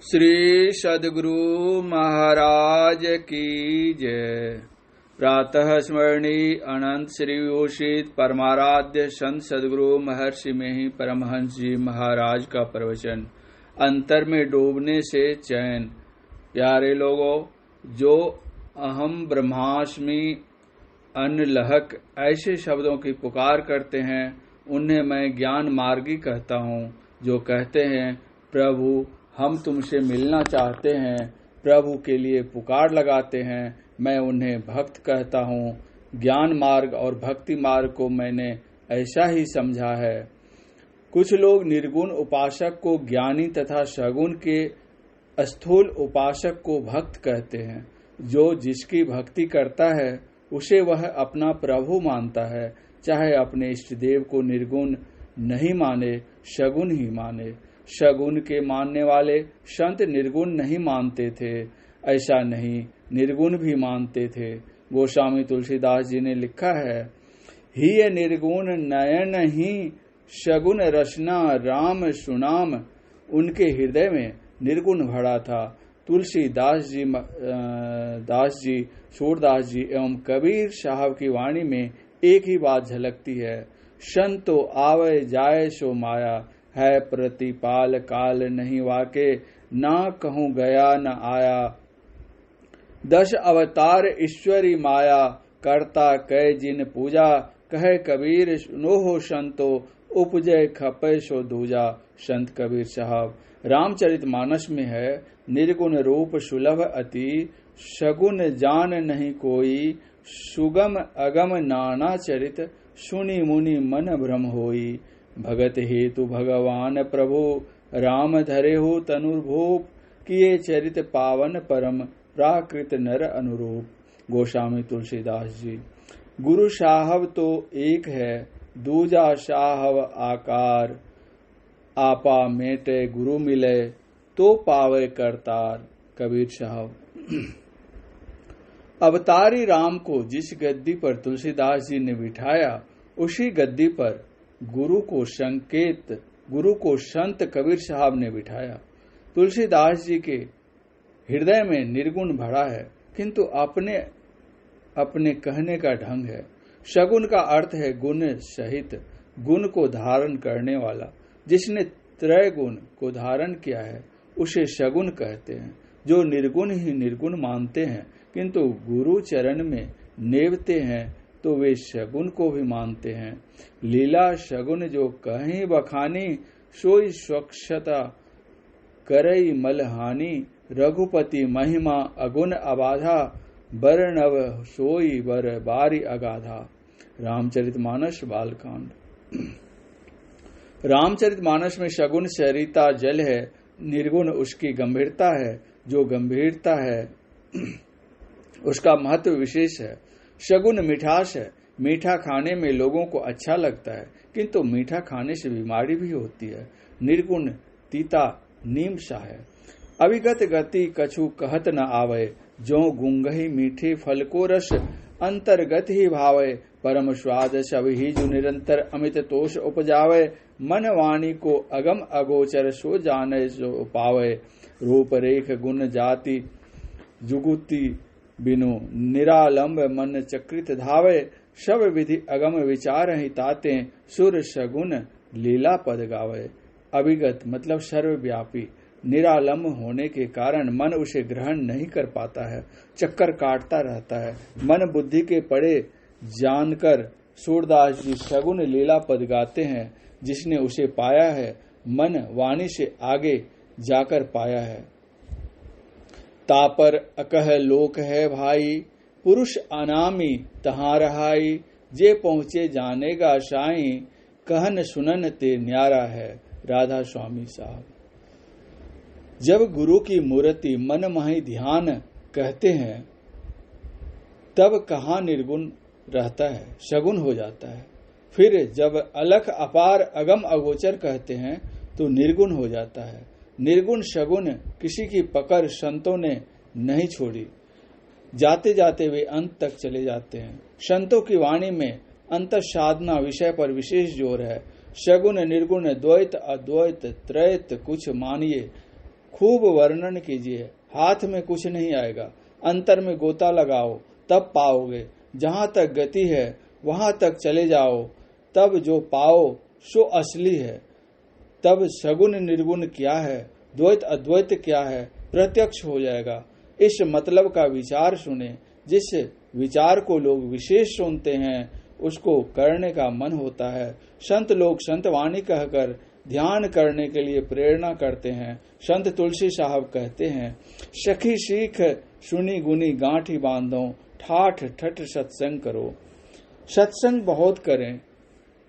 श्री सद्गुरु महाराज की जय। प्रातः स्मरणीय अनंत श्री योषित परमाराध्य संत सद्गुरु महर्षि में ही परमहंस जी महाराज का प्रवचन। अंतर में डूबने से चैन। प्यारे लोगों, जो अहम ब्रह्मास्मि अनलहक ऐसे शब्दों की पुकार करते हैं, उन्हें मैं ज्ञान मार्गी कहता हूँ। जो कहते हैं प्रभु हम तुमसे मिलना चाहते हैं, प्रभु के लिए पुकार लगाते हैं, मैं उन्हें भक्त कहता हूँ। ज्ञान मार्ग और भक्ति मार्ग को मैंने ऐसा ही समझा है। कुछ लोग निर्गुण उपासक को ज्ञानी तथा सगुण के स्थूल उपासक को भक्त कहते हैं। जो जिसकी भक्ति करता है उसे वह अपना प्रभु मानता है, चाहे अपने इष्ट देव को निर्गुण नहीं माने, सगुण ही माने। सगुण के मानने वाले संत निर्गुण नहीं मानते थे, ऐसा नहीं, निर्गुण भी मानते थे। गोस्वामी तुलसीदास जी ने लिखा है, ही निर्गुण नयन ही सगुण रचना राम सुनाम। उनके हृदय में निर्गुण भरा था। तुलसीदास जी, दास जी, सूरदास जी एवं कबीर साहब की वाणी में एक ही बात झलकती है, संतो आवे जाए सो माया, है प्रतिपाल काल नहीं वाके, ना कहूँ गया न आया। 10 अवतार ईश्वरी माया, करता कै जिन पूजा, कहे कबीर सुनो हो संतो, उपजय खपे सो दूजा। संत कबीर साहब। रामचरितमानस में है, निर्गुण रूप सुलभ अति, सगुण जान नहीं कोई, सुगम अगम नाना चरित, सुनी मुनि मन भ्रम होई। भगत हेतु भगवान प्रभु, राम धरे हो तनुर्भूप, किए चरित पावन परम, प्राकृत नर अनुरूप। गोस्वामी तुलसीदास जी। गुरु साहब तो एक है, दूजा साहब आकार, आपा मेटे गुरु मिले, तो पावे करतार। कबीर साहब। अवतारी राम को जिस गद्दी पर तुलसीदास जी ने बिठाया, उसी गद्दी पर गुरु को संत कबीर साहब ने बिठाया। तुलसीदास जी के हृदय में निर्गुण भरा है, किंतु अपने अपने कहने का ढंग है। सगुण का अर्थ है गुण सहित, गुण को धारण करने वाला। जिसने त्रय गुण को धारण किया है उसे सगुण कहते हैं। जो निर्गुण ही निर्गुण मानते हैं, किंतु गुरु चरण में नेवते हैं, तो वे सगुण को भी मानते हैं। लीला सगुण जो कहीं बखानी, सोई स्वच्छता करई मलहानी। रघुपति महिमा अगुण अबाधा, बरनव सोई बर बारी अगाधा। रामचरितमानस बालकांड। रामचरितमानस में सगुण सरिता जल है, निर्गुण उसकी गंभीरता है। जो गंभीरता है उसका महत्व विशेष है। सगुण मिठास है। मीठा खाने में लोगों को अच्छा लगता है, किंतु मीठा खाने से बीमारी भी होती है। निर्गुण तीता नीम सा है। अविगत गति कछु कहत न आवे, जो गुंगही मीठे फल को रस, अंतर्गत ही भावे। परम स्वाद सब ही जो निरंतर अमित तोष उपजावे। मन वाणी को अगम अगोचर, सो जाने सो पावे। रूप रेख गुण जाति जुगुति बिनु, निरालंब मन चक्रित धावे। सब विधि अगम विचार ही ताते, सुर सगुण लीला पद गावे। अभिगत मतलब सर्वव्यापी। निरालंब होने के कारण मन उसे ग्रहण नहीं कर पाता है, चक्कर काटता रहता है। मन बुद्धि के पड़े जानकर सूरदास जी सगुण लीला पद गाते हैं। जिसने उसे पाया है, मन वाणी से आगे जाकर पाया है। तापर अकह लोक है भाई, पुरुष अनामी तहाँ रहाई। जे पहुँचे जानेगा साई, कहन सुनन ते न्यारा है। राधा स्वामी साहब। जब गुरु की मूर्ति मन माही ध्यान कहते हैं, तब कहाँ निर्गुण रहता है, सगुण हो जाता है। फिर जब अलख अपार अगम अगोचर कहते हैं, तो निर्गुण हो जाता है। निर्गुण सगुण किसी की पकड़ संतों ने नहीं छोड़ी। जाते जाते वे अंत तक चले जाते हैं। संतों की वाणी में अंतर साधना विषय पर विशेष जोर है। सगुण निर्गुण द्वैत अद्वैत त्रैत कुछ मानिए, खूब वर्णन कीजिए, हाथ में कुछ नहीं आएगा। अंतर में गोता लगाओ, तब पाओगे। जहां तक गति है वहां तक चले जाओ, तब जो पाओ सो असली है। तब सगुण निर्गुण क्या है, द्वैत अद्वैत क्या है, प्रत्यक्ष हो जाएगा। इस मतलब का विचार सुने। जिस विचार को लोग विशेष सुनते हैं उसको करने का मन होता है। संत लोग संतवाणी कहकर ध्यान करने के लिए प्रेरणा करते हैं। संत तुलसी साहब कहते हैं, सखी सीख सुनी गुनी गांठी बांधो, ठाठ ठठ सत्संग करो। सत्संग बहुत करें,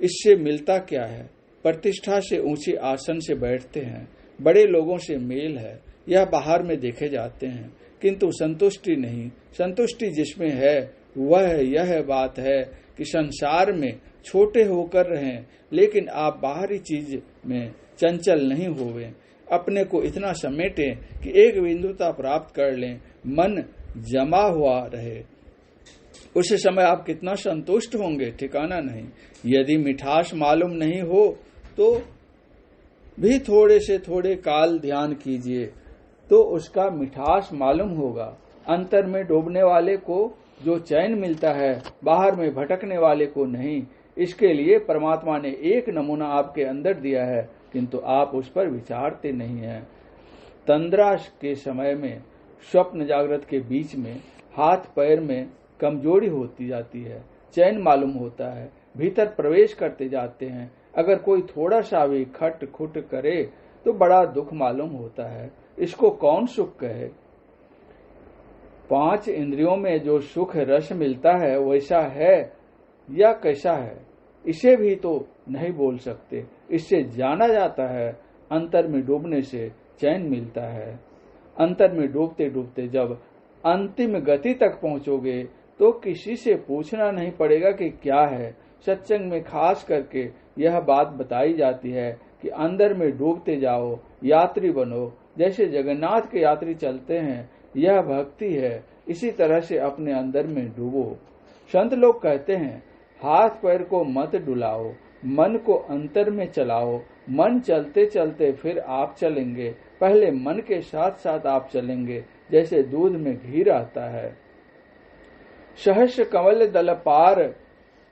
इससे मिलता क्या है? प्रतिष्ठा से ऊंचे आसन से बैठते हैं, बड़े लोगों से मेल है, यह बाहर में देखे जाते हैं, किंतु संतुष्टि नहीं। संतुष्टि जिसमें है वह यह बात है कि संसार में छोटे होकर रहें, लेकिन आप बाहरी चीज में चंचल नहीं होवे। अपने को इतना समेटें कि एक बिंदुता प्राप्त कर लें, मन जमा हुआ रहे। उस समय आप कितना संतुष्ट होंगे, ठिकाना नहीं। यदि मिठास मालूम नहीं हो तो भी थोड़े से थोड़े काल ध्यान कीजिए तो उसका मिठास मालूम होगा। अंतर में डूबने वाले को जो चैन मिलता है, बाहर में भटकने वाले को नहीं। इसके लिए परमात्मा ने एक नमूना आपके अंदर दिया है, किंतु आप उस पर विचारते नहीं हैं। तंद्रा के समय में, स्वप्न जागृत के बीच में हाथ पैर में कमजोरी होती जाती है, चैन मालूम होता है, भीतर प्रवेश करते जाते हैं। अगर कोई थोड़ा सा भी खट खुट करे तो बड़ा दुख मालूम होता है। इसको कौन सुख कहे? 5 इंद्रियों में जो सुख रस मिलता है वैसा है या कैसा है, इसे भी तो नहीं बोल सकते। इससे जाना जाता है अंतर में डूबने से चैन मिलता है। अंतर में डूबते डूबते जब अंतिम गति तक पहुंचोगे तो किसी से पूछना नहीं पड़ेगा कि क्या है। सत्संग में खास करके यह बात बताई जाती है कि अंदर में डूबते जाओ, यात्री बनो। जैसे जगन्नाथ के यात्री चलते हैं, यह भक्ति है। इसी तरह से अपने अंदर में डूबो। संत लोग कहते हैं, हाथ पैर को मत डुलाओ, मन को अंतर में चलाओ। मन चलते चलते फिर आप चलेंगे, पहले मन के साथ साथ आप चलेंगे, जैसे दूध में घी रहता है। सहस्र कमल दल पार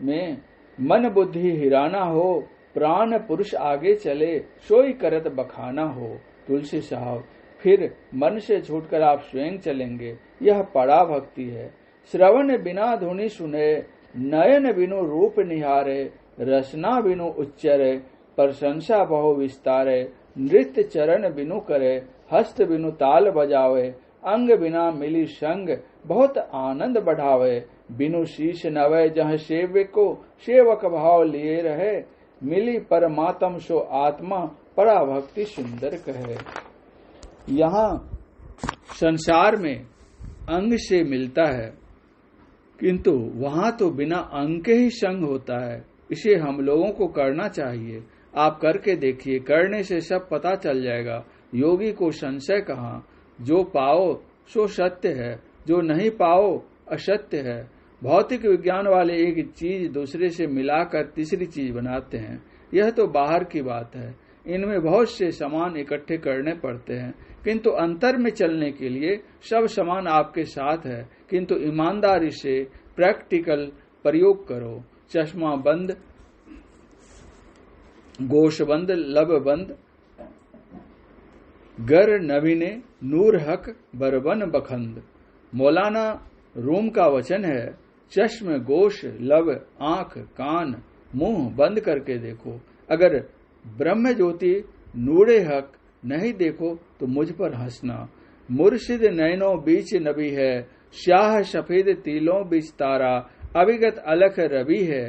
में मन बुद्धि हिराना हो, प्राण पुरुष आगे चले सोई करत बखाना हो। तुलसी साहब, फिर मन से छूटकर आप स्वयं चलेंगे, यह पड़ा भक्ति है। श्रवण बिना धुनि सुने, नयन बिनु रूप निहारे, रसना बिनु उच्चरे, प्रशंसा बहु विस्तारे, नृत्य चरण बिनु करे, हस्त बिनु ताल बजावे, अंग बिना मिली संग बहुत आनंद बढ़ावे। बिनु शीश नवे जहाँ सेवक को सेवक भाव लिए रहे, मिली परमात्म सो आत्मा परा भक्ति सुंदर कहे। यहाँ संसार में अंग से मिलता है, किंतु वहां तो बिना अंग के ही संग होता है। इसे हम लोगों को करना चाहिए। आप करके देखिए, करने से सब पता चल जाएगा। योगी को संशय कहाँ? जो पाओ सो सत्य है, जो नहीं पाओ असत्य है। भौतिक विज्ञान वाले एक चीज दूसरे से मिलाकर तीसरी चीज बनाते हैं। यह तो बाहर की बात है। इनमें बहुत से सामान इकट्ठे करने पड़ते हैं, किंतु अंतर में चलने के लिए सब सामान आपके साथ है। किंतु ईमानदारी से प्रैक्टिकल प्रयोग करो। चश्मा बंद, गोश बंद, लब बंद, गर नवीने नूर हक बरबन बखंद। मौलाना रूम का वचन है, चश्म गोश लब आंख कान मुंह बंद करके देखो। अगर ब्रह्म ज्योति नूरे हक नहीं देखो तो मुझ पर हंसना। मुर्शिद नैनो बीच नबी है, शाह सफेद तिलों बीच तारा, अभिगत अलख रवि है।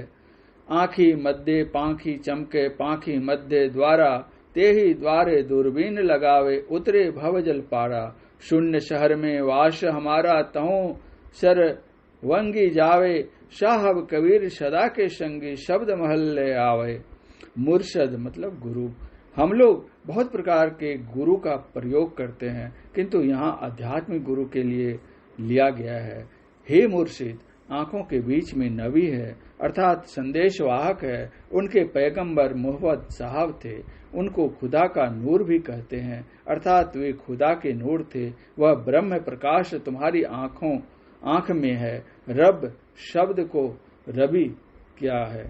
आँखी मध्य पाखी चमके, पाखी मध्य द्वारा, तेही द्वारे दूरबीन लगावे, उतरे भवजल पारा। शून्य शहर में वास हमारा, तहु सर वंगी जावे, साहब कबीर सदा के संगी, शब्द महल आवे। मुर्शद मतलब गुरु। हम लोग बहुत प्रकार के गुरु का प्रयोग करते हैं, किंतु यहाँ आध्यात्मिक गुरु के लिए लिया गया है। हे मुर्शिद, आंखों के बीच में नबी है, अर्थात संदेश वाहक है। उनके पैगंबर मोहम्मद साहब थे। उनको खुदा का नूर भी कहते हैं, अर्थात वे खुदा के नूर थे। वह ब्रह्म प्रकाश तुम्हारी आंख में है। रब शब्द को रबी क्या है?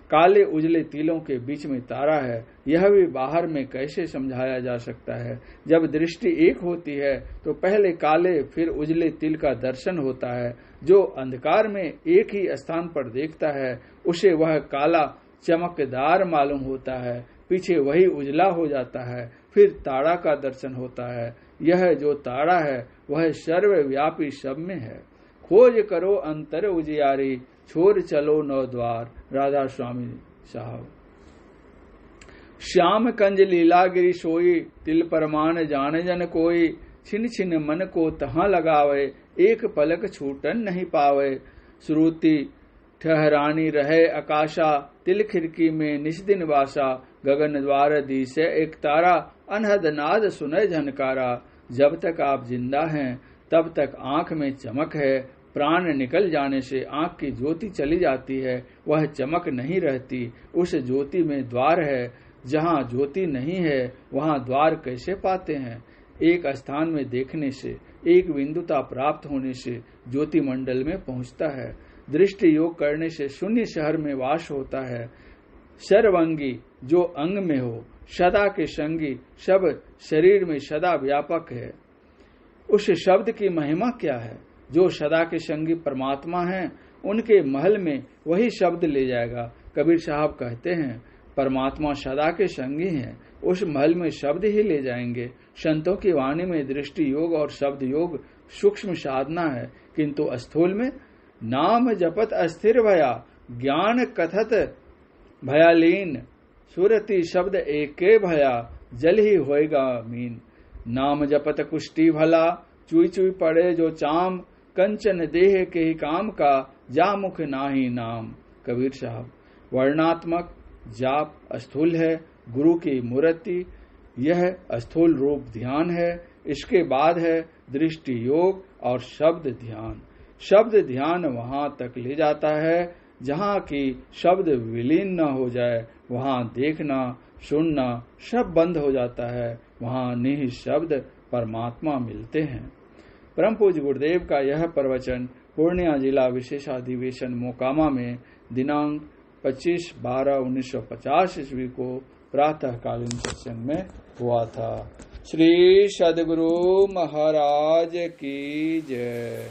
काले उजले तिलों के बीच में तारा है। यह भी बाहर में कैसे समझाया जा सकता है? जब दृष्टि एक होती है तो पहले काले फिर उजले तिल का दर्शन होता है। जो अंधकार में एक ही स्थान पर देखता है उसे वह काला चमकदार मालूम होता है, पीछे वही उजला हो जाता है, फिर तारा का दर्शन होता है। यह जो तारा है वह सर्वव्यापी सब में है। खोज करो अंतर उजियारी, छोर चलो नौ द्वार। राधा स्वामी साहब। श्याम कंज लीला गिरी सोई, तिल परमान जान जन कोई। छिन छिन मन को तहाँ लगावे, एक पलक छूटन नहीं पावे। श्रुति ठहरानी रहे आकाशा, तिल खिड़की में निस्दिन वासा। गगन द्वार दी से एक तारा, अनहद नाद सुने झनकारा। जब तक आप जिंदा हैं तब तक आंख में चमक है, प्राण निकल जाने से आंख की ज्योति चली जाती है, वह चमक नहीं रहती। उस ज्योति में द्वार है, जहाँ ज्योति नहीं है वहाँ द्वार कैसे पाते हैं? एक स्थान में देखने से, एक बिंदुता प्राप्त होने से ज्योति मंडल में पहुँचता है। दृष्टि योग करने से शून्य शहर में वास होता है। सर्वंगी जो अंग में हो, सदा के संगी सब शरीर में सदा व्यापक है। उस शब्द की महिमा क्या है? जो सदा के संगी परमात्मा हैं, उनके महल में वही शब्द ले जाएगा। कबीर साहब कहते हैं परमात्मा सदा के संगी हैं, उस महल में शब्द ही ले जाएंगे। संतों की वाणी में दृष्टि योग और शब्द योग सूक्ष्म साधना है, किंतु स्थूल में नाम जपत अस्थिर भया, ज्ञान कथत भयालीन। सुरति शब्द एके भया, जल ही होएगा मीन। नाम जपत कुष्टि भला, चुई चुई पड़े जो चाम। कंचन देह के ही काम का, जा मुख नाही नाम। कबीर साहब। वर्णात्मक जाप स्थूल है, गुरु की मूर्ति यह स्थूल रूप ध्यान है। इसके बाद है दृष्टि योग और शब्द ध्यान। शब्द ध्यान वहां तक ले जाता है जहां की शब्द विलीन न हो जाए, वहां देखना सुनना सब बंद हो जाता है, वहां निहि शब्द परमात्मा मिलते हैं। परम पूज्य गुरुदेव का यह प्रवचन पूर्णिया जिला विशेषाधिवेशन मोकामा में दिनांक 25/12/1950 ईस्वी को प्रातःकालीन सत्संग में हुआ था। श्री सद्गुरु महाराज की जय।